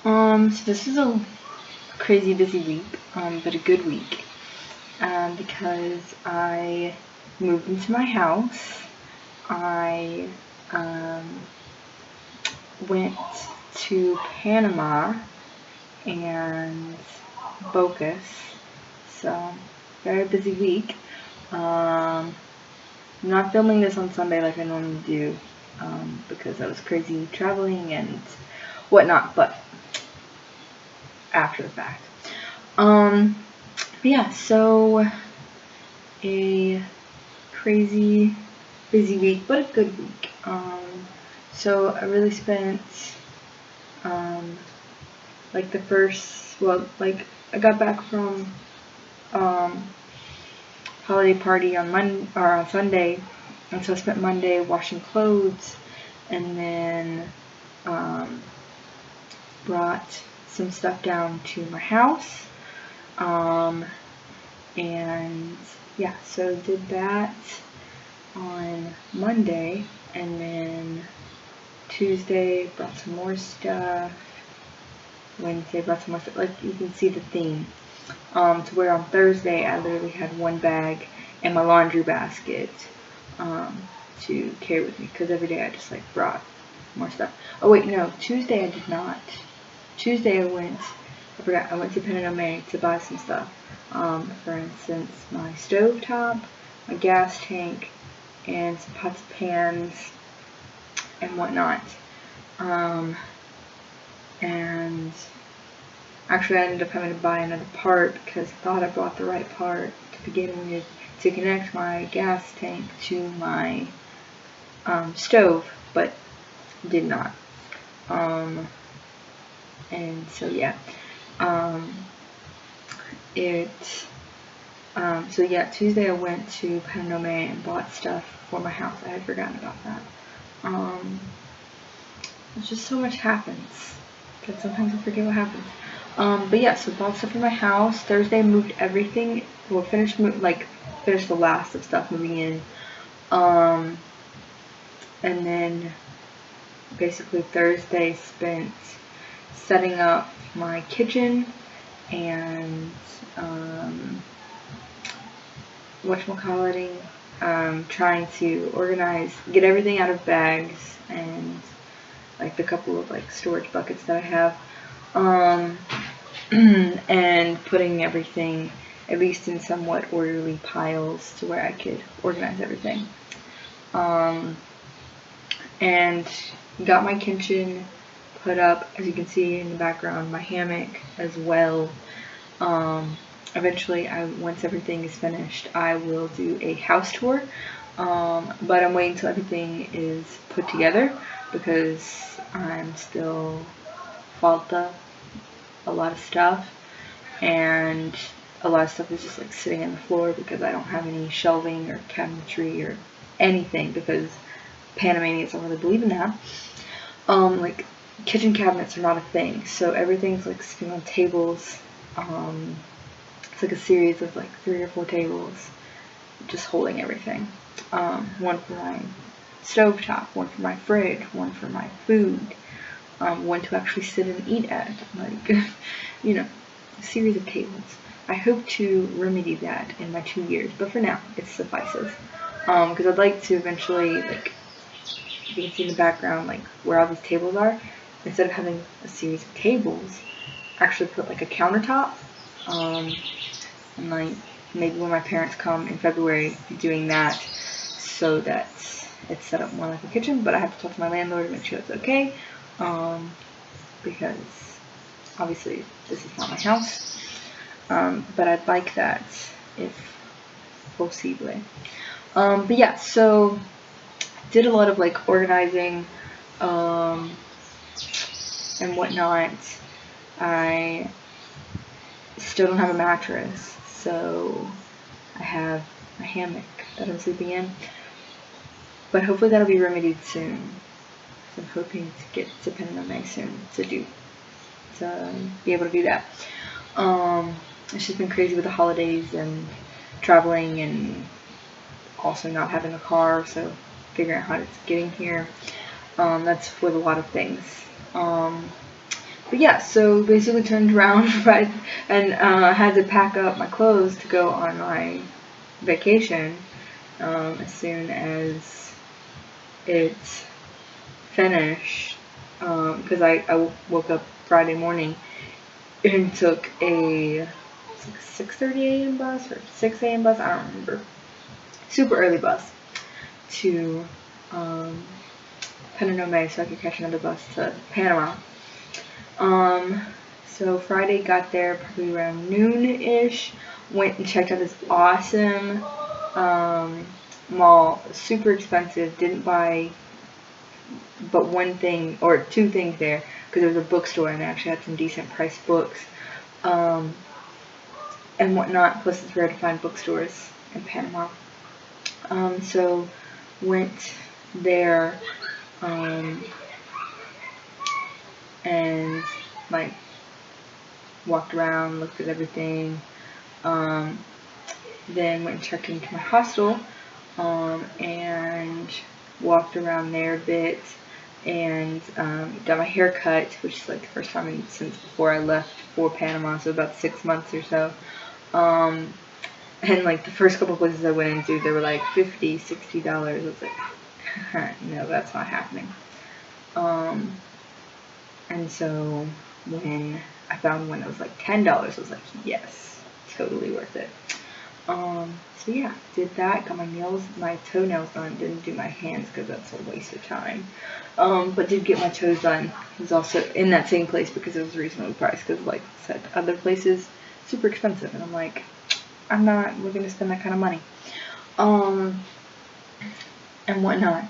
So this is a crazy busy week, but a good week, because I moved into my house. I went to Panama and Bocas, so very busy week. I'm not filming this on Sunday like I normally do, because I was crazy traveling and whatnot, but after the fact. Yeah, so a crazy busy week, but a good week. So I really spent like the first, well, like I got back from holiday party on Monday or on Sunday, and so I spent Monday washing clothes, and then brought some stuff down to my house, and yeah, so did that on Monday, and then Tuesday brought some more stuff. Wednesday brought some more stuff. Like, you can see the theme. To where on Thursday I literally had one bag and my laundry basket to carry with me, because every day I just like brought more stuff. Oh wait, no, Tuesday I did not. Tuesday I went to Panama to buy some stuff. For instance, my stovetop, my gas tank, and some pots and pans and whatnot. And actually I ended up having to buy another part because I thought I bought the right part to begin with to connect my gas tank to my stove, but did not. And so yeah, so yeah, Tuesday I went to Panama and bought stuff for my house. I had forgotten about that. There's just so much happens that sometimes I forget what happens. But yeah, so bought stuff for my house. Thursday moved everything. Well, finished the last of stuff moving in. And then basically Thursday spent setting up my kitchen and trying to get everything out of bags and like the couple of like storage buckets that I have, and putting everything at least in somewhat orderly piles to where I could organize everything. And got my kitchen put up, as you can see in the background, my hammock as well. Eventually, once everything is finished, I will do a house tour, but I'm waiting until everything is put together because I'm still falta a lot of stuff, and a lot of stuff is just like sitting on the floor because I don't have any shelving or cabinetry or anything, because Panamanians don't really believe in that. Like, kitchen cabinets are not a thing, so everything's like sitting on tables. It's like a series of like 3 or 4 tables just holding everything. One for my stovetop, one for my fridge, one for my food, one to actually sit and eat at, like, you know, a series of tables. I hope to remedy that in my 2 years, but for now, it suffices. Because I'd like to eventually, like, you can see in the background, like, where all these tables are, instead of having a series of tables, actually put, like, a countertop, and, like, maybe when my parents come in February, doing that so that it's set up more like a kitchen, but I have to talk to my landlord to make sure it's okay, because obviously this is not my house, but I'd like that if possible. But yeah, so did a lot of like organizing and whatnot. I still don't have a mattress, so I have a hammock that I'm sleeping in, but hopefully that'll be remedied soon. So I'm hoping to get to Panama soon to be able to do that. It's just been crazy with the holidays and traveling, and also not having a car, so figuring out how it's getting here. That's with a lot of things. But yeah, so basically turned around right and had to pack up my clothes to go on my vacation as soon as it finished, because I woke up Friday morning and took a 6:30 a.m. bus or 6 a.m. bus, I don't remember, super early bus to Panama so I could catch another bus to Panama. So Friday got there probably around noon-ish, went and checked out this awesome mall, super expensive, didn't buy but one thing or two things there because there was a bookstore and they actually had some decent priced books and whatnot, plus it's rare to find bookstores in Panama. So went there and like walked around, looked at everything, then went and checked into my hostel and walked around there a bit and got my hair cut, which is like the first time since before I left for Panama, so about 6 months or so. And like the first couple places I went into, they were like $50, $60. I was like, no, that's not happening. And so when I found one that was like $10, I was like, yes, totally worth it. So yeah, did that, got my toenails done, didn't do my hands because that's a waste of time. But did get my toes done. It was also in that same place because it was reasonably priced, because like I said, other places, super expensive, and I'm like, I'm not looking to spend that kind of money. And whatnot.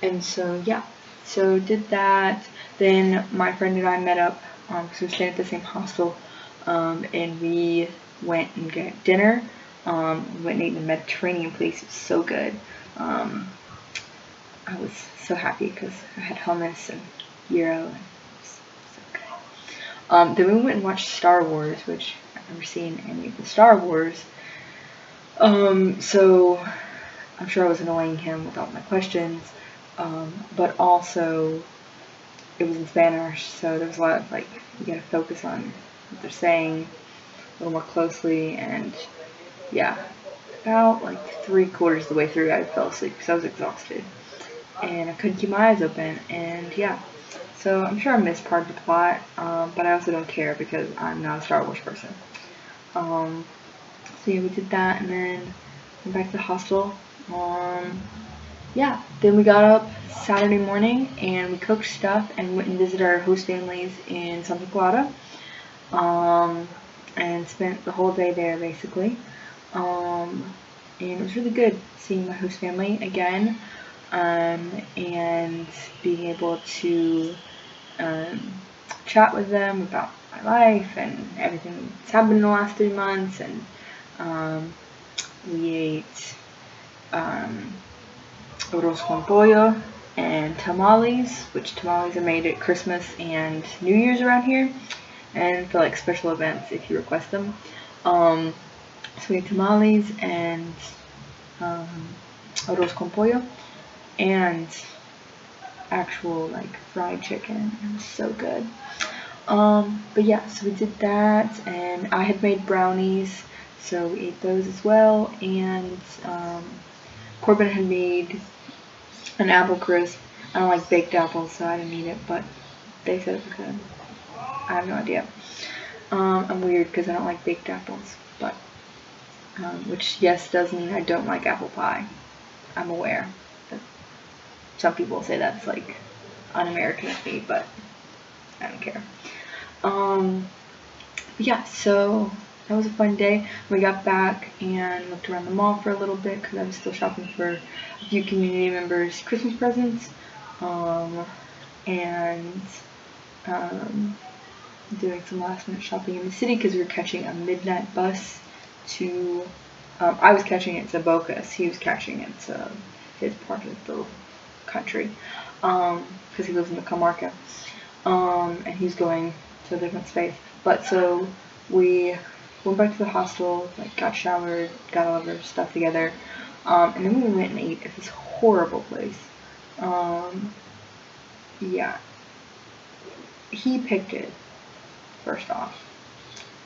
And so yeah, so did that. Then my friend and I met up, because we were staying at the same hostel, and we went and got dinner. We went and ate in a Mediterranean place. It was so good. I was so happy because I had hummus and gyro, and it was so good. Then we went and watched Star Wars, which I've never seen any of the Star Wars. So I'm sure I was annoying him with all my questions, but also it was in Spanish, so there was a lot of like, you gotta focus on what they're saying a little more closely, and yeah, about like 3/4 of the way through I fell asleep because I was exhausted and I couldn't keep my eyes open, and yeah, so I'm sure I missed part of the plot, but I also don't care because I'm not a Star Wars person. So yeah, we did that and then went back to the hostel. Yeah, then we got up Saturday morning and we cooked stuff and went and visited our host families in Santa Clara, and spent the whole day there basically. And it was really good seeing my host family again, and being able to chat with them about my life and everything that's happened in the last 3 months. And we ate arroz con pollo and tamales, which tamales are made at Christmas and New Year's around here, and for like special events if you request them. So we ate tamales and arroz con pollo and actual like fried chicken. It was so good. But yeah, so we did that, and I had made brownies, so we ate those as well. And Corbin had made an apple crisp. I don't like baked apples, so I didn't eat it, but they said it was good. I have no idea. I'm weird because I don't like baked apples, but which yes does mean I don't like apple pie. I'm aware that some people say that's like un-American of me, but I don't care. Yeah, so that was a fun day. We got back and looked around the mall for a little bit because I was still shopping for a few community members' Christmas presents, and doing some last minute shopping in the city because we were catching a midnight bus to, I was catching it to Bocas, he was catching it to his part of the country, because he lives in the Comarca, and he's going to a different space. But so we went back to the hostel, like got showered, got all of our stuff together, and then we went and ate at this horrible place. Yeah, he picked it. first off.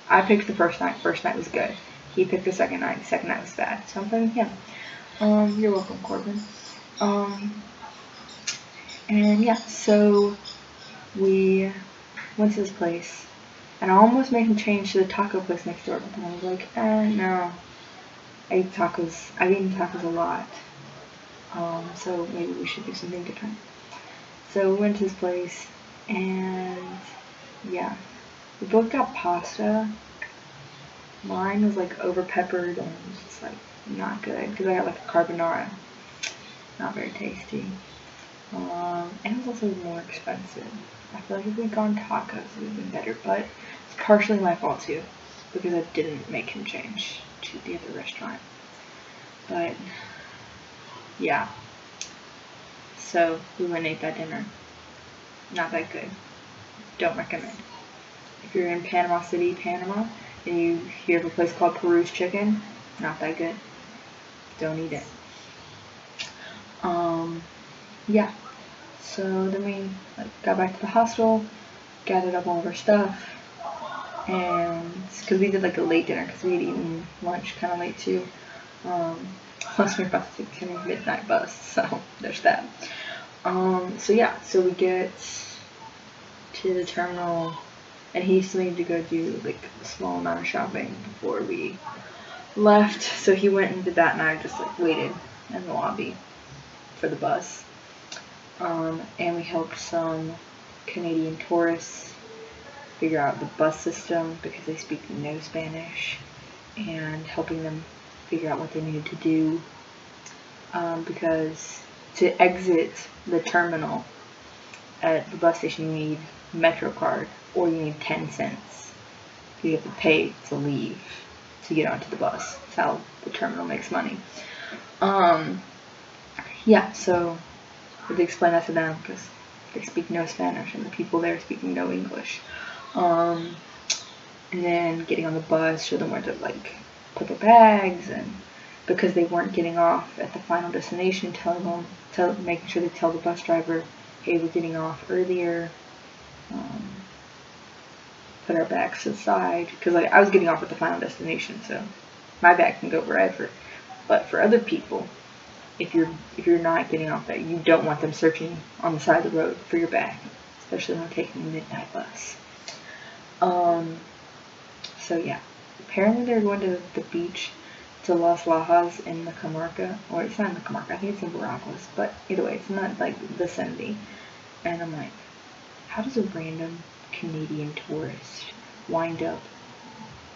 I picked the first night. First night was good. He picked the second night. The second night was bad. So I'm blaming him. You're welcome, Corbin. And yeah, so we went to this place, and I almost made him change to the taco place next door, but then I was like, no. I've eaten tacos a lot. So maybe we should do something different. So we went to this place, and yeah, we both got pasta. Mine was like over peppered and just like not good because I got like a carbonara. Not very tasty. And it was also more expensive. I feel like if we'd gone tacos, it would have been better, but it's partially my fault too because I didn't make him change to the other restaurant. But yeah, so we went and ate that dinner. Not that good. Don't recommend. If you're in Panama City, Panama, and you hear of a place called Peru's Chicken, not that good. Don't eat it. Yeah. So then we got back to the hostel, gathered up all of our stuff, and because we did like a late dinner because we had eaten lunch kind of late too. Plus we were about to take a midnight bus, so there's that. So yeah, so we get to the terminal, and he still needed to go do like a small amount of shopping before we left. So he went and did that, and I just like waited in the lobby for the bus. And we helped some Canadian tourists figure out the bus system because they speak no Spanish, and helping them figure out what they needed to do, because to exit the terminal at the bus station you need MetroCard or you need 10 cents. You have to pay to leave to get onto the bus. That's how the terminal makes money. Yeah, so we had to explain that to them because they speak no Spanish and the people there speaking no English. And then getting on the bus, show them where to like put their bags, and because they weren't getting off at the final destination, making sure they tell the bus driver, hey, we're getting off earlier. Put our bags to the side because like I was getting off at the final destination, so my bag can go wherever. But for other people, if you're not getting off there, you don't want them searching on the side of the road for your bag, especially when taking a midnight bus. So yeah, apparently they're going to the beach to Las Lajas in the Camarga, or it's not in the Camarga, I think it's in Veraguas, but either way, it's not like vicinity. And I'm like, how does a random Canadian tourist wind up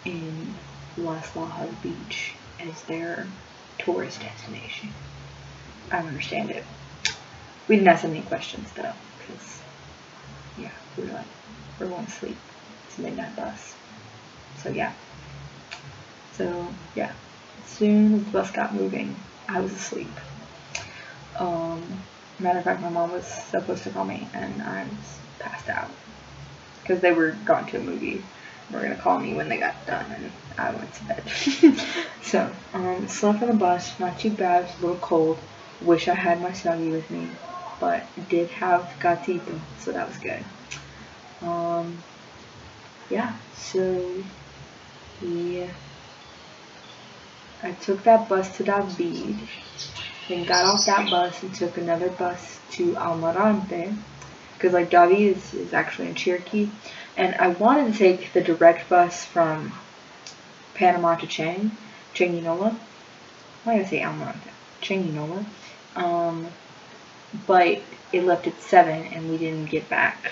in Las Lajas Beach as their tourist destination? I don't understand it. We didn't ask any questions though, because yeah, we were like, we're going to sleep. It's a midnight bus. So yeah. As soon as the bus got moving, I was asleep. Matter of fact, my mom was supposed to call me, and I was passed out because they were gone to a movie. They were gonna call me when they got done, and I went to bed. So, slept on the bus. Not too bad. It was a little cold. Wish I had my Snuggie with me, but did have gatito, so that was good. Yeah. So I took that bus to David, then got off that bus and took another bus to Almirante, because like David is actually in Cherokee, and I wanted to take the direct bus from Panama to Changuinola. Why did I say Almirante? Changuinola. But it left at 7 and we didn't get back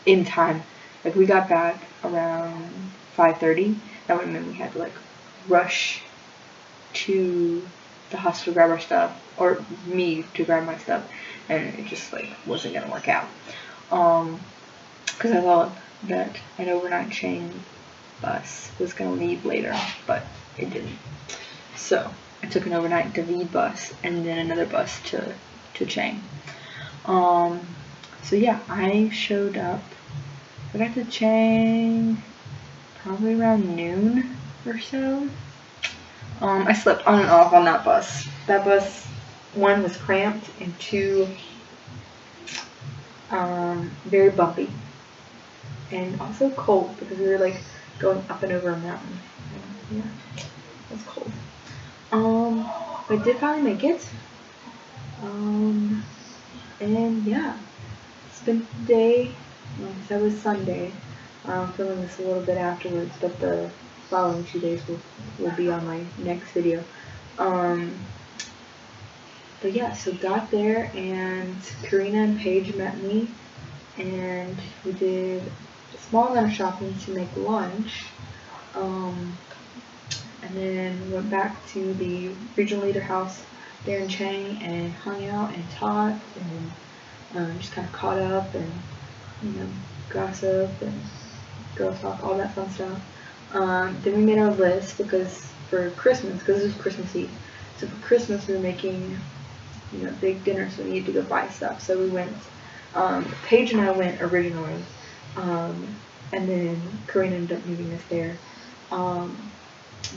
in time. Like we got back around 5:30. That would mean we had to like rush to the hospital to grab our stuff, or me to grab my stuff, and it just like wasn't gonna work out. Because I thought that an overnight Chang bus was gonna leave later, but it didn't. So I took an overnight David bus and then another bus to Chang. So yeah, I showed up. I got to Chang probably around noon or so. I slept on and off on that bus. That bus, 1, was cramped, and 2, very bumpy. and also cold because we were like going up and over a mountain. Yeah, it was cold. But I did finally make it. And yeah, spent the day. That was Sunday. I'm filming this a little bit afterwards, but the following 2 days will be on my next video. But yeah, so got there and Karina and Paige met me and we did a small amount of shopping to make lunch. And then went back to the regional leader house there in Chang and hung out and talked and just kind of caught up and, you know, gossip and girl talk, all that fun stuff. Then we made our list because for Christmas, because it was Christmas Eve, so for Christmas we were making, you know, big dinner, so we needed to go buy stuff. So we went, Paige and I went originally, and then Karina ended up meeting us there.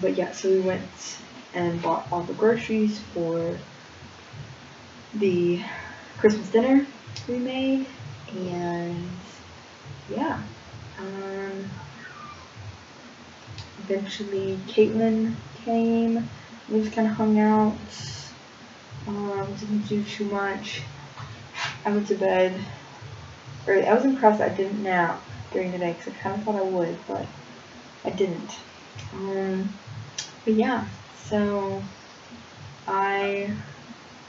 But yeah, so we went and bought all the groceries for the Christmas dinner we made, and yeah, eventually Caitlin came, we just kind of hung out, didn't do too much. I went to bed early. I was impressed I didn't nap during the day because I kind of thought I would, but I didn't. But yeah, so I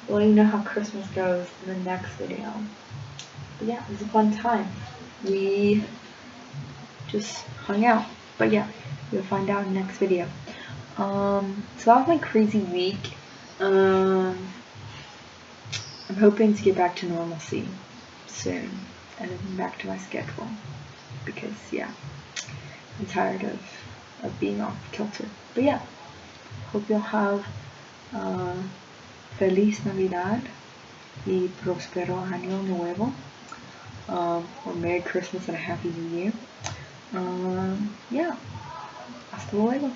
will let you know how Christmas goes in the next video. But yeah, it was a fun time. We just hung out. But yeah, you'll find out in the next video. So that was my crazy week. I'm hoping to get back to normalcy soon and then back to my schedule because yeah, I'm tired of being off kilter. But yeah, hope you'll have Feliz Navidad y Prospero Año Nuevo, or Merry Christmas and a Happy New Year. Yeah, hasta luego.